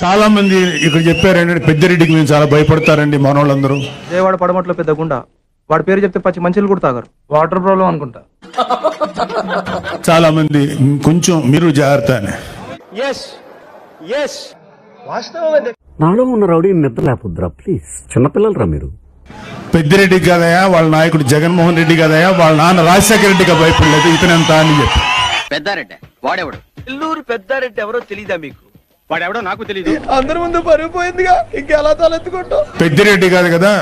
చాలా మంది ఇక్కడ చెప్పారండి, పెద్దిరెడ్డికి మేము చాలా భయపడతారండి మనోళ్ళందరూ. దేవాడ పడమట్లో పెద్ద గుండా, వాడి పేరు చెప్తే పచ్చి మంచిలు కూడా తాగారు. వాటర్ ప్రాబ్లం అనుకుంటా. చాలా మంది కొంచెం మీరు జాగ్రత్త అని. నాలో ఉన్న రౌడీ నిద్ర లేకపోద్దురా ప్లీజ్, చిన్నపిల్లలరా మీరు. పెద్దిరెడ్డి కదయా వాళ్ళ నాయకుడు జగన్మోహన్ రెడ్డి కదయా వాళ్ళ నాన్న రాజశేఖర రెడ్డిగా భయపడలేదు, ఇతనంతా అని చెప్పి. పెద్దారెడ్డి వాడెవడు? ఎల్లూరు పెద్దారెడ్డి ఎవరో తెలీదా మీకు? వాడెవడో నాకు తెలీదు. అందరి ముందు పరుగు పోయిందిగా, ఇంకెలా తలెత్తుకుంటాం? పెద్దిరెడ్డి కాదు కదా,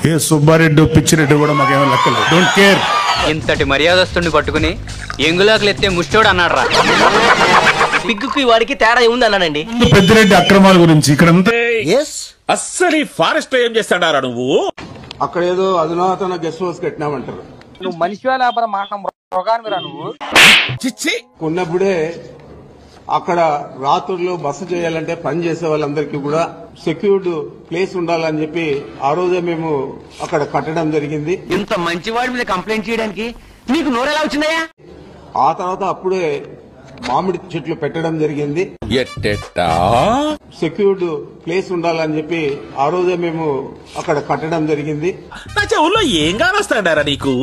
ఏ సుబ్బారెడ్డి పిచ్చిరెడ్డి కూడా మాకేమో లెక్కలేదు. Don't care. ఇంతటి మర్యాదస్తుని పట్టుకుని ఎంగులాకులు ఎత్తే ముష్టోడు అన్నాడు రా. పిగ్గుకి వాడికి తేడా ఏముంది అన్నానండి. పెద్దిరెడ్డి అక్రమాల గురించి ఇక్కడ అస్సలు ఫారెస్ట్ ఏం చేస్తాడారా నువ్వు? అక్కడ ఏదో అధునాతన గెస్ట్ హౌస్ కట్టినామంటారు. నువ్వు మనిషి వ్యాపారం మాట మృగానివిరా నువ్వు. చిచ్చి కొన్నప్పుడే అక్కడ రాత్రుల్లో బస చేయాలంటే పని చేసే వాళ్ళందరికీ కూడా సెక్యూర్డ్ ప్లేస్ ఉండాలని చెప్పి ఆ రోజే మేము అక్కడ కట్టడం జరిగింది. ఇంత మంచివాడి మీద కంప్లైంట్ చేయడానికి నీకు నోరెలా వచ్చిందయ్యా? ఆ తర్వాత అప్పుడే మామిడి చెట్లు పెట్టడం జరిగింది. ఎట్టెట్టా సెక్యూర్డ్ ప్లేస్ ఉండాలని చెప్పి ఆ రోజే మేము అక్కడ కట్టడం జరిగింది. నా చెవుల్లో ఏం కానొస్తాడారా నీకు?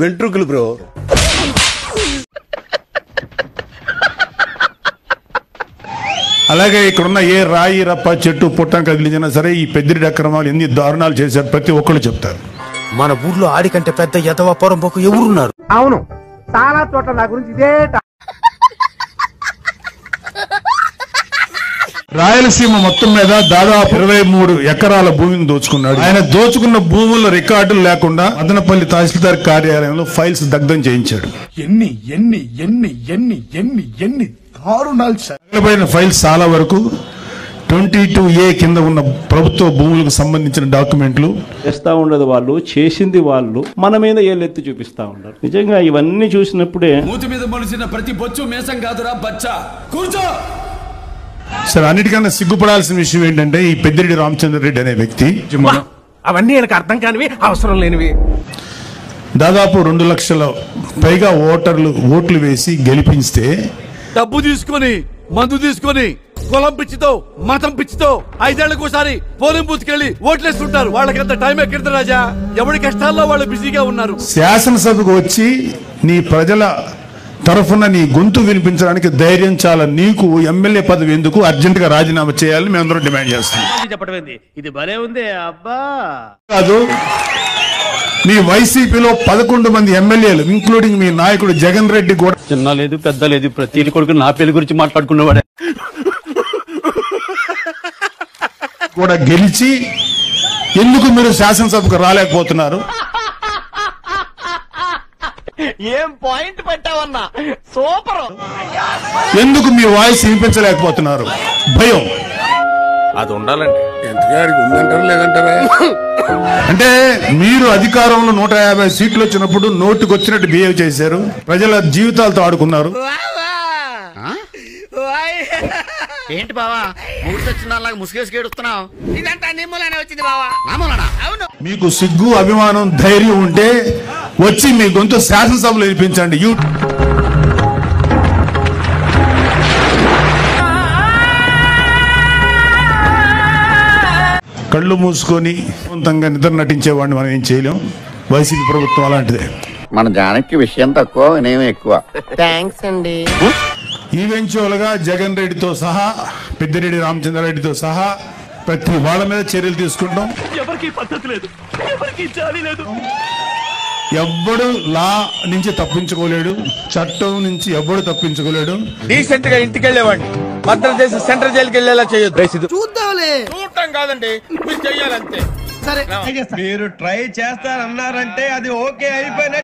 వెంట్రుకలు బ్రో. అలాగే ఇక్కడున్న ఏ రాయి రప్ప చెట్టు పుట్టం కదిలించినా సరే ఈ పెద్దిరెడ్డి అక్రమాలు ఎన్ని దారుణాలు చేశారు ప్రతి ఒక్కళ్ళు చెప్తారు. మన ఊర్లో ఆడికంటే పెద్ద ఎదవ పొరంపోకు ఎవరున్నారు? అవును, చాలా చోట్ల నా గురించి ఇదే. రాయలసీమ మొత్తం మీద దాదాపు 23 ఎకరాల భూమిని దోచుకున్నాడు. ఆయన దోచుకున్న భూముల రికార్డులు లేకుండా మదనపల్లి తహసీల్దార్ కార్యాలయంలో ఫైల్స్ దగ్ధం చేయించాడు. ఎన్ని ఎన్ని ఎన్ని ఎన్ని ఎన్ని ఎన్ని దారుణాలు సార్. తగలబడిన ఫైల్స్ చాలా వరకు 22A కింద ఉన్న ప్రభుత్వ భూములకు సంబంధించిన డాక్యుమెంట్లు. చేస్తా ఉండదు వాళ్ళు, చేసింది వాళ్ళు, మన మీద ఏళ్ళెత్తి చూపిస్తా ఉంటారు. నిజంగా ఇవన్నీ చూసినప్పుడే మూతి మీద మొలిసిన ప్రతి బొచ్చు మేసం కాదురా బచ్చా, కూర్చో. సరే, అన్నిటికన్నా సిగ్గుపడాల్సిన విషయం ఏంటంటే ఈ పెద్దిరెడ్డి రామచంద్రరెడ్డి అనే వ్యక్తి అవన్నీ எனக்கு అర్థం కానివి, అవసరం లేనివి. దాదాపు 2 లక్షల పైగా ఓట్లు వేసి గెలిపిస్తే డబ్బు తీసుకొని, మందు తీసుకొని, కులం పిచ్చితో, మతం పిచ్చితో 5 ఏళ్లకోసారి పోలింగ్ బూత్ కెళ్ళి ఓట్లేస్తుంటారు. వాళ్ళకంత టైం ఎక్కడిది రాజా? ఎవరి కష్టాల్లో వాళ్ళు బిజీగా ఉన్నారు. శాసనసభకు వచ్చి నీ ప్రజల తరఫున నీ గొంతు వినిపించడానికి ధైర్యం చాలా. నీకు ఎమ్మెల్యే పదవి ఎందుకు? అర్జెంట్ గా రాజీనామా చేయాలని మేమందరం డిమాండ్ చేస్తాం. చెప్పడం ఇది భలే ఉంది అబ్బా. కాదు, మీ వైసీపీలో 11 మంది ఎమ్మెల్యేలు ఇంక్లూడింగ్ మీ నాయకుడు జగన్ రెడ్డి కూడా చిన్న లేదు పెద్ద లేదు, ప్రతి కొడుకు నా పెళ్లి గురించి మాట్లాడుకున్నవాడే కూడా గెలిచి ఎందుకు మీరు శాసనసభకు రాలేకపోతున్నారు? ఏం పాయింట్ పెట్టావన్నా, సూపర్. ఎందుకు మీ వాయిస్ వినిపించలేకపోతున్నారు? భయం. అది ఉండాలండి. ఎంతగాడికి ఉందంటారా లేదంటారా? అంటే మీరు అధికారంలో 150 సీట్లు వచ్చినప్పుడు నోటికి వచ్చినట్టు బిహేవ్ చేశారు, ప్రజల జీవితాలతో ఆడుకున్నారు. ఏంటి బావా మూర్తొచ్చిందాలాగా ముసుగేసుకేడుస్తున్నావు? ఇదంతా నిమ్మలానే వచ్చింది బావా. అవును, మీకు సిగ్గు, అభిమానం, ధైర్యం ఉంటే వచ్చి మీ గొంతు శాసనసభలో వినిపించండి. కళ్ళు మూసుకొని సొంతంగా నిద్ర నటించేవాడిని మనం ఏం చేయలేం. వైసీపీ ప్రభుత్వం అలాంటిదే. మన జానకి విషయం తక్కువ, నేనే ఎక్కువ. థ్యాంక్స్ అండి. ఈవెంచువల్ గా జగన్ రెడ్డితో సహా, పెద్దిరెడ్డి రామచంద్రారెడ్డితో సహా ప్రతి వాళ్ళ మీద చర్యలు తీసుకుంటాం. ఎవరికి పద్ధతి లేదు, ఎవరికి జాలి లేదు. ఎవ్వడు లా నుంచి తప్పించుకోలేడు, చట్టం నుంచి ఎవ్వడు తప్పించుకోలేడు. డీసెంట్ గా ఇంటికి వెళ్ళేవాడిని భద్రం చేసి సెంట్రల్ జైలుకి వెళ్ళేలా చేయొద్దు. చూద్దాంలే, చూడటం కాదండి, మీరు చెయ్యాలంతే. సరే. మీరు ట్రై చేస్తారన్నారంటే అది ఓకే అయిపోయిన